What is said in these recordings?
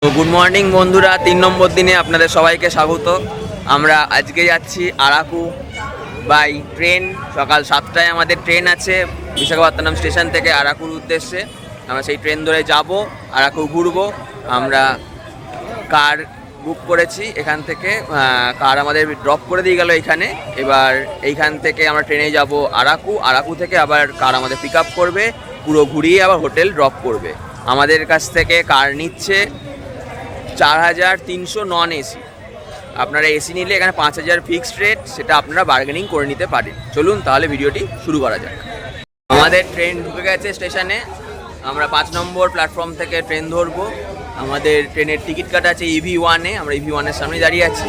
তো good morning বন্ধুরা, 3 নম্বর দিনে আপনাদের সবাইকে স্বাগত। আমরা আজকে যাচ্ছি আরাকু বাই ট্রেন। সকাল 7টায় আমাদের ট্রেন আছে বিশাখাপত্তনম স্টেশন থেকে আরাকুর উদ্দেশ্যে। আমরা সেই ট্রেন ধরে যাব, আরাকু ঘুরবো। আমরা কার বুক করেছি এখান থেকে, কার আমাদের ড্রপ করে দিয়ে গেল এখানে। এবার এইখান থেকে আমরা ট্রেনে যাব আরাকু থেকে আবার কার আমাদের পিক আপ করবে, পুরো ঘুরিয়ে আবার হোটেল ড্রপ করবে। আমাদের কাছ থেকে কার নিচ্ছে 4,300 নন এসি। আপনারা এসি নিলে এখানে 5,000 ফিক্সড রেট, সেটা আপনারা বার্গেনিং করে নিতে পারেন। চলুন তাহলে ভিডিওটি শুরু করা যাক। আমাদের ট্রেন ঢুকে গেছে স্টেশনে। আমরা 5 নম্বর প্ল্যাটফর্ম থেকে ট্রেন ধরবো। আমাদের ট্রেনের টিকিট কাটা আছে EV1-এ। আমরা EV1-এর সামনে দাঁড়িয়ে আছি।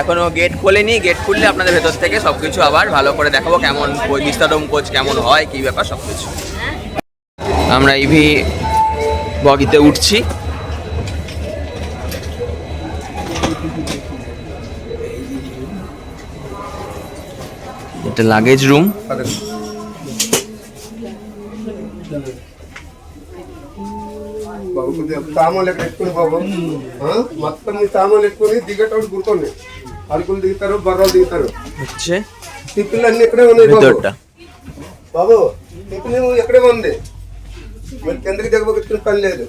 এখনও গেট খোলেনি। গেট খুললে আপনাদের ভেতর থেকে সব কিছু আবার ভালো করে দেখাবো, কেমন বিস্তারম কোচ কেমন হয়, কী ব্যাপার সব কিছু। আমরা EV বগিতে উঠছি। এটা লাগেজ রুম। బాబు కొద్దిగా సామాన్లు ఎక్కడ ఎక్కువ బాబు మొత్తం మీ సామాన్లు ఎక్కువ దిగేటప్పుడు గుర్తుంది. అరుకులు దిగుతారు, బర్రాలు దిగుతారు. হচ্ছে టిఫిన్లు అన్ని ఎక్కడే ఉన్నాయి బాబు. ভেতরটা బాబు టిఫిన్ ఎక్కడే ఉంది, మీరు కిందకి దిగబోతున్న పని లేదు.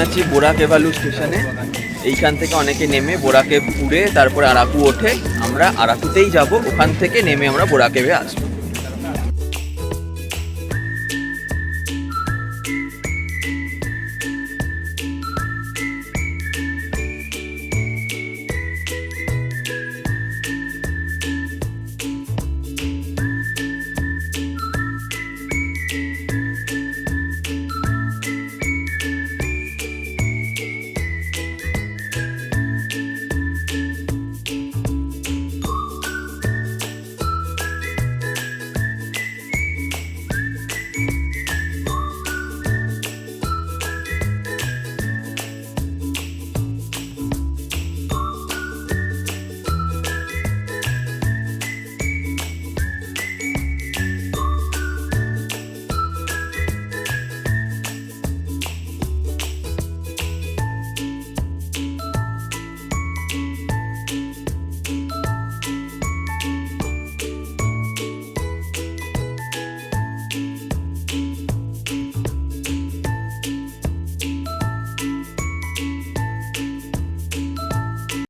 আছি বোরাকেভালু স্টেশনে। এইখান থেকে অনেকে নেমে বোরাকে উড়ে তারপরে আরাকু ওঠে। আমরা আরাকুতেই যাব, ওখান থেকে নেমে আমরা বোরাকেভে আসবো।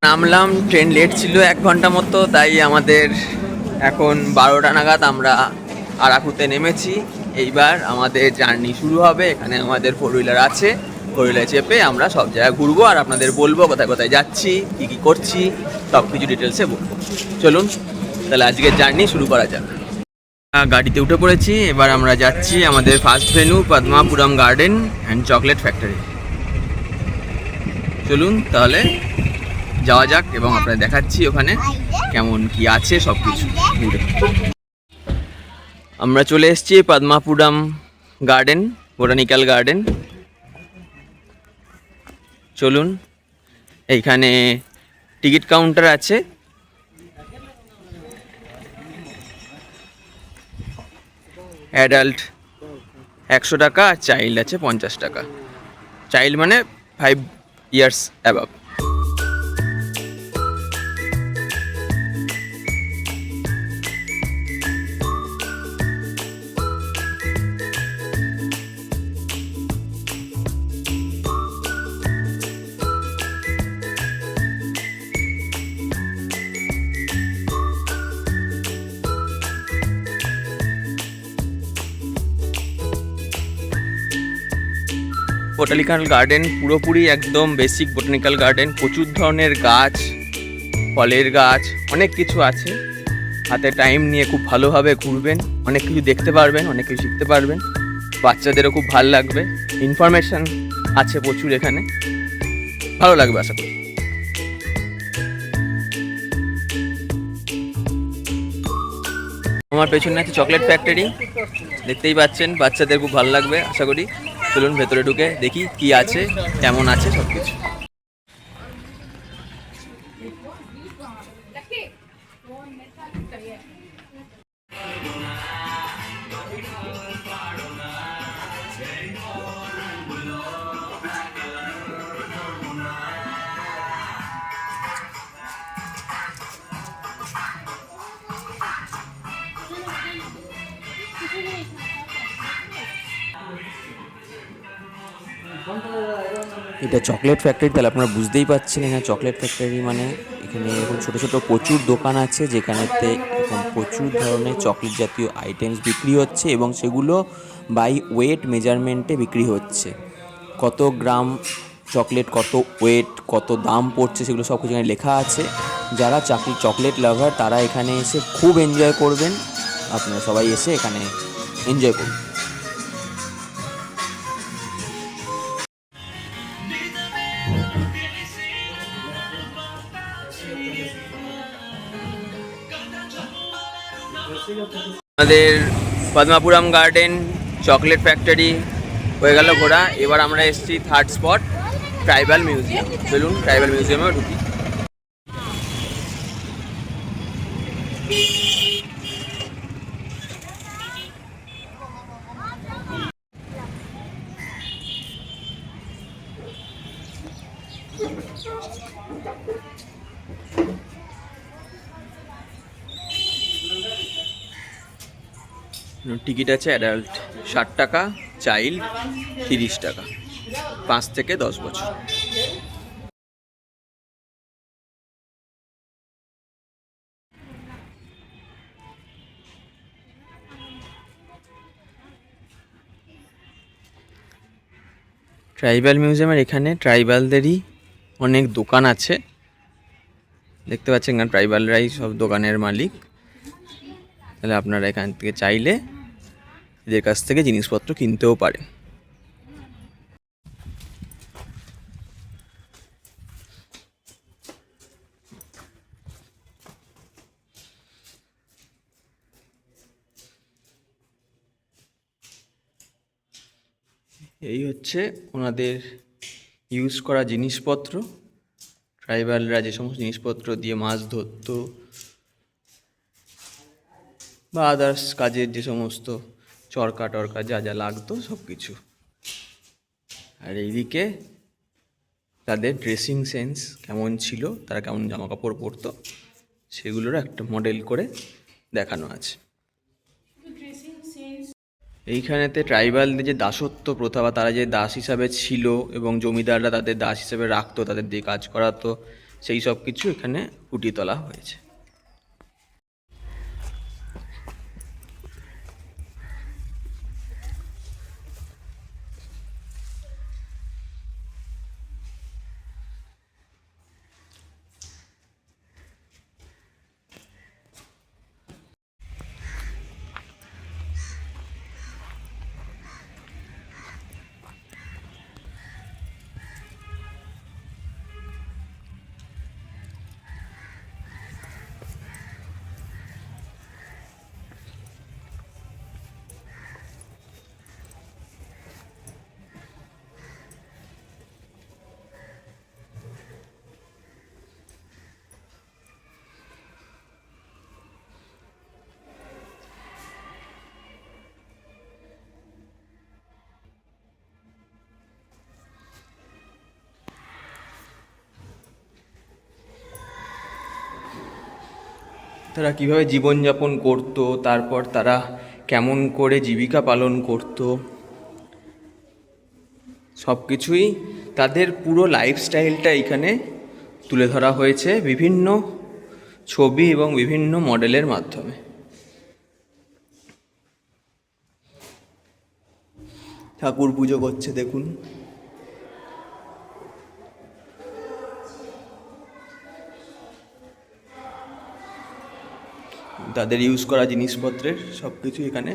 নামলাম, ট্রেন লেট ছিল 1 ঘন্টা মতো, তাই আমাদের এখন 12টা নাগাদ আমরা আরাকুতে নেমেছি। এইবার আমাদের জার্নি শুরু হবে। এখানে আমাদের 4 হুইলার আছে, 4 হুইলার চেপে আমরা সব জায়গায় ঘুরবো আর আপনাদের বলবো কোথায় কোথায় যাচ্ছি, কী কী করছি, সব কিছু ডিটেলসে বলবো। চলুন তাহলে আজকের জার্নি শুরু করা যাক। গাড়িতে উঠে পড়েছি, এবার আমরা যাচ্ছি আমাদের first venue Padmapuram garden and chocolate factory. চলুন তাহলে যাওয়া যাক এবং আপনাদের দেখাচ্ছি ওখানে কেমন কি আছে সব কিছু ঘুরে। আমরা চলে এসেছি পদ্মাপুরম গার্ডেন, বোটানিক্যাল গার্ডেন। চলুন, এইখানে টিকিট কাউন্টার আছে। অ্যাডাল্ট 100 টাকা আর চাইল্ড আছে 50 টাকা। চাইল্ড মানে 5 ইয়ার্স অ্যাবাভ। বোটানিক্যাল গার্ডেন পুরোপুরি একদম বেসিক বোটানিক্যাল গার্ডেন। প্রচুর ধরনের গাছ, ফলের গাছ, অনেক কিছু আছে। হাতে টাইম নিয়ে খুব ভালোভাবে ঘুরবেন, অনেক কিছু দেখতে পারবেন, অনেক কিছু শিখতে পারবেন। বাচ্চাদেরও খুব ভালো লাগবে, ইনফরমেশান আছে প্রচুর এখানে, ভালো লাগবে আশা করি। আমার পেছনে আছে চকলেট ফ্যাক্টরি, দেখতেই পাচ্ছেন, বাচ্চাদের খুব ভালো লাগবে আশা করি। চলুন ভেতরে ঢুকে দেখি কি আছে, কেমন আছে সব কিছু। এটা চকলেট ফ্যাক্টরি, তাহলে আপনারা বুঝতেই পারছেন এখানে চকলেট ফ্যাক্টরি মানে এখানে এরকম ছোটো ছোটো প্রচুর দোকান আছে, যেখানেতে এরকম প্রচুর ধরনের চকলেট জাতীয় আইটেমস বিক্রি হচ্ছে এবং সেগুলো বাই ওয়েট মেজারমেন্টে বিক্রি হচ্ছে। কত গ্রাম চকলেট, কত ওয়েট, কত দাম পড়ছে, সেগুলো সব কিছু এখানে লেখা আছে। যারা চকলেট লাভার তারা এখানে এসে খুব এনজয় করবেন। আপনারা সবাই এসে এখানে এনজয় করুন। আমাদের পদ্মাপুরম গার্ডেন, চকলেট ফ্যাক্টরি হয়ে গেল ঘোরা। এবার আমরা এসেছি থার্ড স্পট, ট্রাইবাল মিউজিয়াম। চলুন ট্রাইবাল মিউজিয়ামেও ঢুকি। টিকিট আছে অ্যাডাল্ট 60 টাকা, চাইল্ড 30 টাকা, 5 থেকে 10 বছর। ট্রাইবাল মিউজিয়ামের এখানে ট্রাইবালদেরই অনেক দোকান আছে, দেখতে পাচ্ছেন না, ট্রাইবালরাই সব দোকানের মালিক। তাহলে আপনারা এখান থেকে চাইলে এদের কাছ থেকে জিনিসপত্র কিনতেও পারেন। এই হচ্ছে ওনাদের ইউজ করা জিনিসপত্র। ট্রাইবালরা যে সমস্ত জিনিসপত্র দিয়ে মাছ ধরতো বা আদার্স কাজের যে সমস্ত চরকা টরকা যা যা লাগতো সব কিছু। আর এইদিকে তাদের ড্রেসিং সেন্স কেমন ছিল, তারা কেমন জামা কাপড় পরতো, সেগুলোর একটা মডেল করে দেখানো আছে। এইখানেতে ট্রাইবালদের যে দাসত্ব প্রথা বা তারা যে দাস হিসাবে ছিল এবং জমিদাররা তাদের দাস হিসাবে রাখতো, তাদের দিয়ে কাজ করাতো, সেই সব কিছু এখানে ফুটিয়ে তোলা হয়েছে। তারা কীভাবে জীবনযাপন করত, তারপর তারা কেমন করে জীবিকা পালন করত, সব কিছুই তাদের পুরো লাইফস্টাইলটা এখানে তুলে ধরা হয়েছে বিভিন্ন ছবি এবং বিভিন্ন মডেলের মাধ্যমে। ঠাকুর পুজো করছে দেখুন। তাদের ইউজ করা জিনিসপত্রের সব কিছু এখানে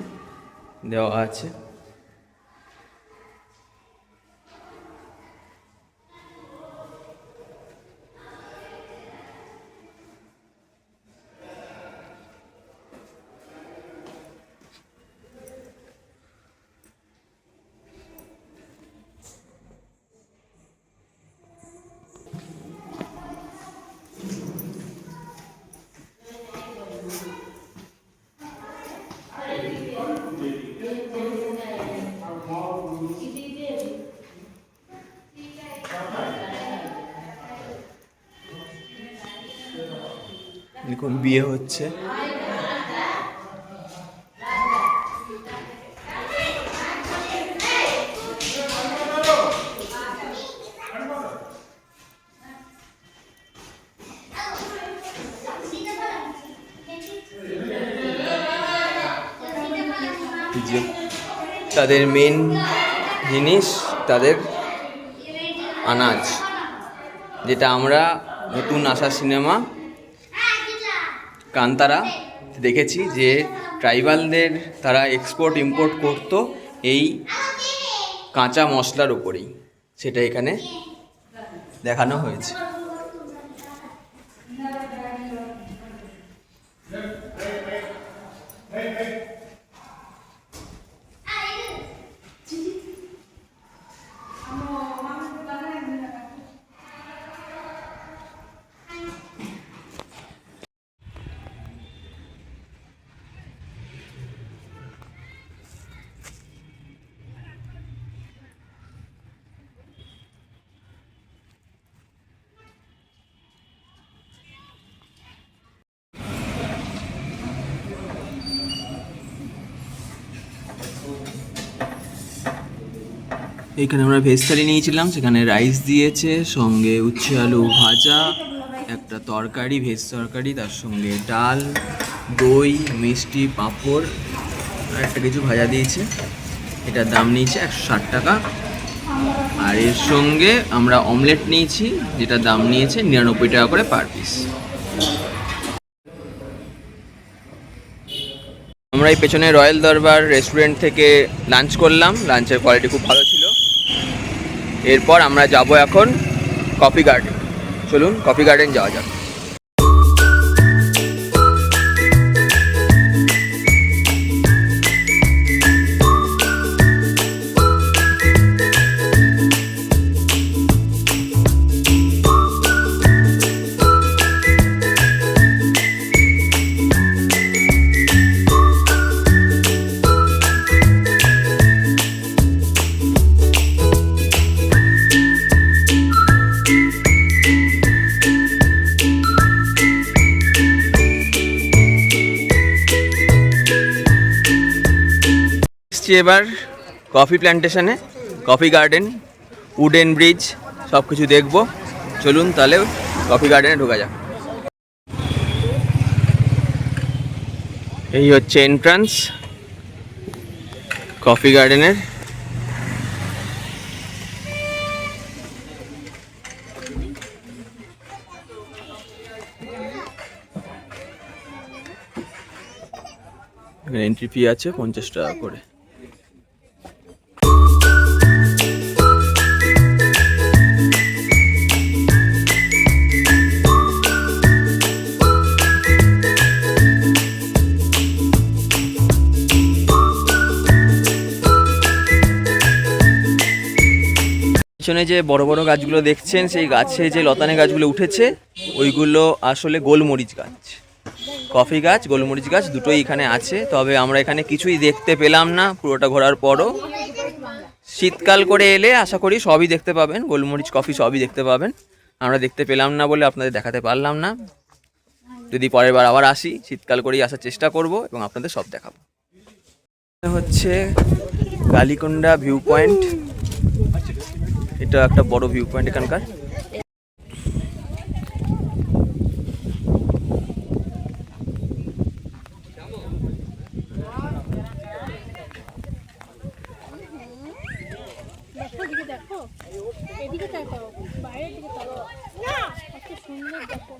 দেওয়া আছে। দেখুন বিয়ে হচ্ছে। তাদের মেন জিনিস তাদের আনাজ, যেটা আমরা নতুন আসা সিনেমা কান্তারা দেখেছি যে ট্রাইবালদের তারা এক্সপোর্ট ইম্পোর্ট করতো এই কাঁচা মশলার উপরেই, সেটা এখানে দেখানো হয়েছে। এখানে আমরা ভেজ থালি নিয়েছিলাম, সেখানে রাইস দিয়েছে, সঙ্গে উচ্ছে আলু ভাজা, একটা তরকারি ভেজ তরকারি, তার সঙ্গে ডাল, দই, মিষ্টি, পাঁপড় আর একটা কিছু ভাজা দিয়েছে। এটার দাম নিয়েছে 160 টাকা। আর এর সঙ্গে আমরা অমলেট নিয়েছি, যেটার দাম নিয়েছে 99 টাকা করে পার পিস। আমরা এই পেছনে রয়্যাল দরবার রেস্টুরেন্ট থেকে লাঞ্চ করলাম, লাঞ্চের কোয়ালিটি খুব ভালো ছিল। এরপর আমরা যাব এখন কফি গার্ডেন। চলুন কফি গার্ডেন যাওয়া যাক। এবার কফি প্ল্যান্টেশনে, কফি গার্ডেন, উডেন ব্রিজ সব কিছু দেখব। চলুন তাহলে কফি গার্ডেনে ঢোকা যাক। এই হচ্ছে এন্ট্রান্স কফি গার্ডেনের। এন্ট্রি ফি আছে 50 টাকা করে। পিছনে যে বড় বড় গাছগুলো দেখছেন, সেই গাছে যে লতানে গাছগুলো উঠেছে ওইগুলো আসলে গোলমরিচ গাছ। কফি গাছ, গোলমরিচ গাছ দুটোই এখানে আছে। তবে আমরা এখানে কিছুই দেখতে পেলাম না পুরোটা ঘোরার পরও। শীতকাল করে এলে আশা করি সবই দেখতে পাবেন, গোলমরিচ, কফি সবই দেখতে পাবেন। আমরা দেখতে পেলাম না বলে আপনাদের দেখাতে পারলাম না। যদি পরের বার আবার আসি, শীতকাল করেই আসার চেষ্টা করব এবং আপনাদের সব দেখাবো। এটা হচ্ছে কালীকোন্ডা ভিউ পয়েন্ট। এটা একটা বড় ভিউ পয়েন্ট এখানকার। দেখো এদিকে তাকাও, বাইরের দিকে তাকাও না, কত সুন্দর দেখো।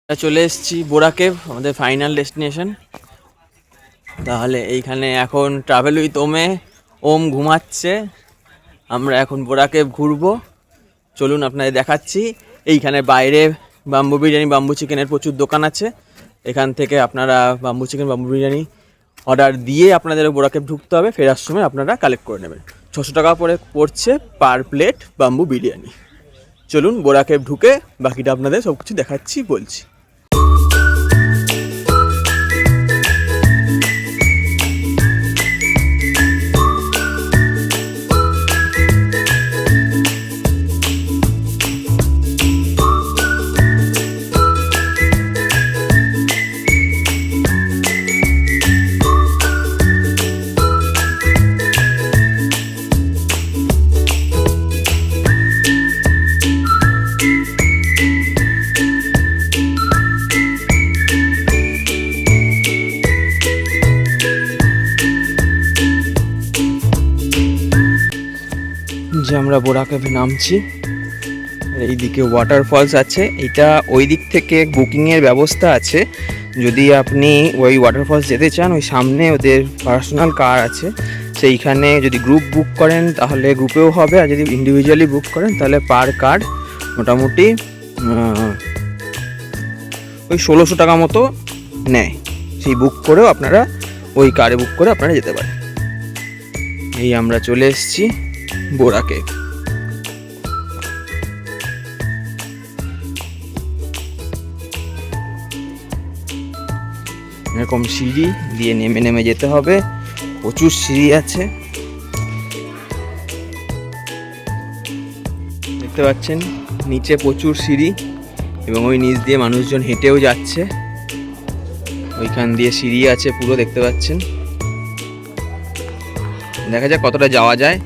চলে এসেছি বোরা কেভ, আমাদের ফাইনাল ডেস্টিনেশন। তাহলে এইখানে এখন ট্রাভেল উইথ ওম ঘুমাচ্ছে। আমরা এখন বোরা কেভ ঘুরবো। চলুন আপনাদের দেখাচ্ছি। এইখানে বাইরে বাম্বু বিরিয়ানি, বাম্বু চিকেনের প্রচুর দোকান আছে। এখান থেকে আপনারা bamboo chicken, bamboo biryani order দিয়ে আপনাদের বোরা কেভ ঢুকতে হবে। ফেরার সময় আপনারা কালেক্ট করে নেবেন। 600 টাকা করে পড়ছে পার প্লেট বাম্বু বিরিয়ানি। চলুন বোরা কেভ ঢুকে বাকিটা আপনাদের সব কিছু দেখাচ্ছি, বলছি। যে আমরা বোরা কেভে নামছি, এইদিকে ওয়াটারফলস আছে। এটা ওই দিক থেকে বুকিংয়ের ব্যবস্থা আছে। যদি আপনি ওই ওয়াটারফলস যেতে চান, ওই সামনে ওদের পার্সোনাল কার আছে। সেইখানে যদি গ্রুপ বুক করেন তাহলে গ্রুপেও হবে, আর যদি ইন্ডিভিজুয়ালি বুক করেন তাহলে পার কার্ড মোটামুটি ওই 1600 টাকা মতো নেয়। সেই বুক করেও আপনারা ওই কারে বুক করে আপনারা যেতে পারেন। এই আমরা চলে এসেছি বোরা কেভ। এরকম সিঁড়ি দিয়ে নেমে নেমে যেতে হবে, প্রচুর সিঁড়ি আছে দেখতে পাচ্ছেন। নিচে প্রচুর সিঁড়ি এবং ওই নিচ দিয়ে মানুষজন হেঁটেও যাচ্ছে। ওইখান দিয়ে সিঁড়ি আছে পুরো, দেখতে পাচ্ছেন। দেখা যাক কতটা যাওয়া যায়।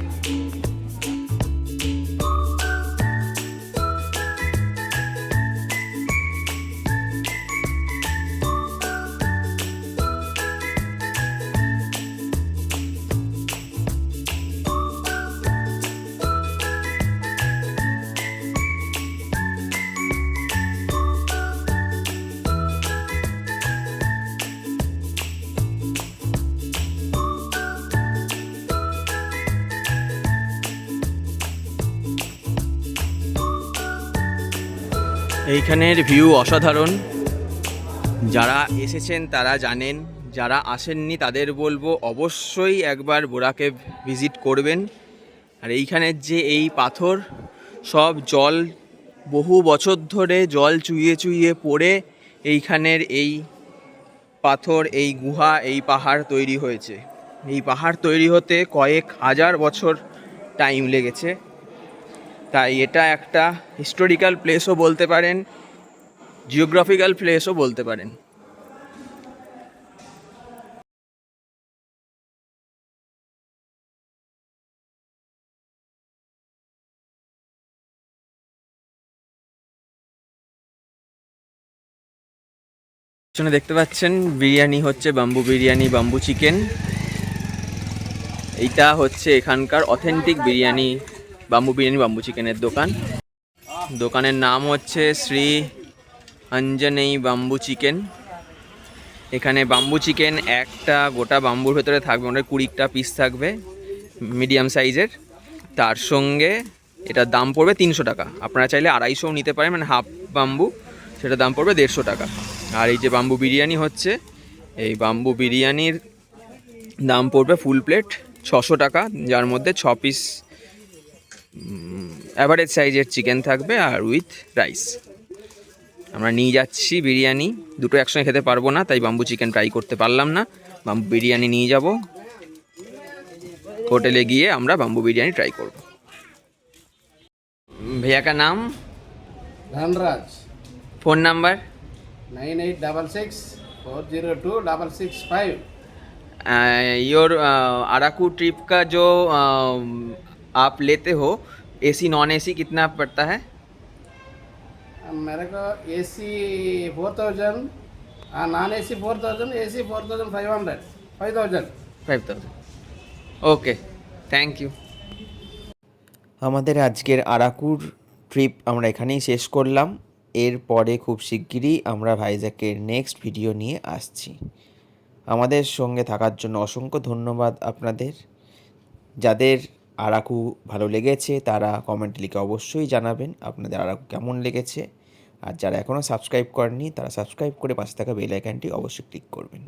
এইখানের ভিউ অসাধারণ। যারা এসেছেন তারা জানেন, যারা আসেননি তাদের বলবো অবশ্যই একবার বোরা কেভ ভিজিট করবেন। আর এইখানের যে এই পাথর, সব জল বহু বছর ধরে জল চুইয়ে চুইয়ে পড়ে এইখানের এই পাথর, এই গুহা, এই পাহাড় তৈরি হয়েছে। এই পাহাড় তৈরি হতে কয়েক হাজার বছর টাইম লেগেছে। তাই এটা একটা হিস্টোরিক্যাল প্লেসও বলতে পারেন, জিওগ্রাফিক্যাল প্লেসও বলতে পারেন। পেছনে দেখতে পাচ্ছেন বিরিয়ানি হচ্ছে, বাম্বু বিরিয়ানি, বাম্বু চিকেন। এইটা হচ্ছে এখানকার authentic biryani, bamboo biryani, bamboo চিকেনের দোকান। দোকানের নাম হচ্ছে শ্রী অঞ্জনেই বাম্বু চিকেন। এখানে বাম্বু চিকেন একটা গোটা বাম্বুর ভেতরে থাকবে, ওটা 20টা পিস থাকবে মিডিয়াম সাইজের। তার সঙ্গে এটার দাম পড়বে 300 টাকা। আপনারা চাইলে 250 নিতে পারেন, মানে হাফ বাম্বু, সেটা দাম পড়বে 150 টাকা। আর এই যে বাম্বু বিরিয়ানি হচ্ছে, এই বাম্বু বিরিয়ানির দাম পড়বে ফুল প্লেট 600 টাকা, যার মধ্যে 6 পিস অ্যাভারেজ সাইজের চিকেন থাকবে আর উইথ রাইস। আমরা নিয়ে যাচ্ছি বিরিয়ানি, দুটো একসঙ্গে খেতে পারবো না, তাই বাম্বু চিকেন ট্রাই করতে পারলাম না। বাম্বু বিরিয়ানি নিয়ে যাব, হোটেলে গিয়ে আমরা বাম্বু বিরিয়ানি ट्राई করব। भैया का नाम, Dhanraj phone number? 9866402665। Your Araku trip का जो आप लेते हो, एसी नॉन एसी कितना पड़ता है? मेरे को AC 4000, non AC 4000, AC 4500, 5000। 5000। Okay, thank you. আমাদের আজকের আরাকুর ট্রিপ আমরা এখানেই শেষ করলাম। এরপরে খুব শিগগিরই আমরা ভাইজ্যাকের নেক্সট ভিডিও নিয়ে আসছি। আমাদের সঙ্গে থাকার জন্য অসংখ্য ধন্যবাদ আপনাদের। যাদের আরাকু ভালো লেগেছে তারা কমেন্ট লিখে অবশ্যই জানাবেন আপনাদের আরাকু কেমন লেগেছে। আর যারা এখনও সাবস্ক্রাইব করেননি তারা সাবস্ক্রাইব করে পাশে থাকা বেল আইকনটি অবশ্যই ক্লিক করবেন।